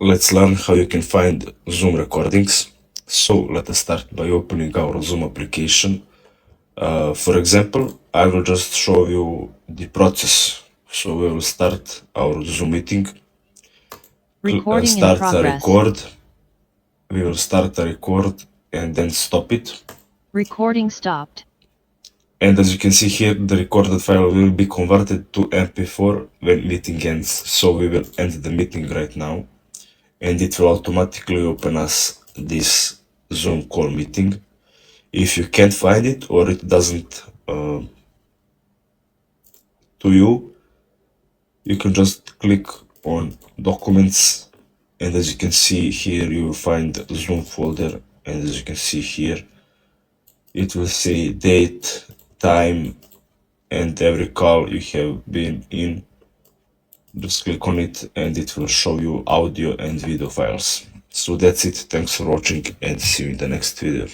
let's learn how you can find Zoom recordings. So let us start by opening our Zoom application. For example, I will just show you the process. So we will start our Zoom meeting. Recording in Start a progress. record. We will start a record and then stop it. Recording stopped. And as you can see here, the recorded file will be converted to MP4 when meeting ends. So we will end the meeting right now, and it will automatically open us this Zoom call meeting. If you can't find it or it doesn't to you, you can just click on Documents, and as you can see here, you will find the Zoom folder, and as you can see here, it will say date, time, and every call you have been in. Just click on it and it will show you audio and video files. So that's it. Thanks for watching and see you in the next video.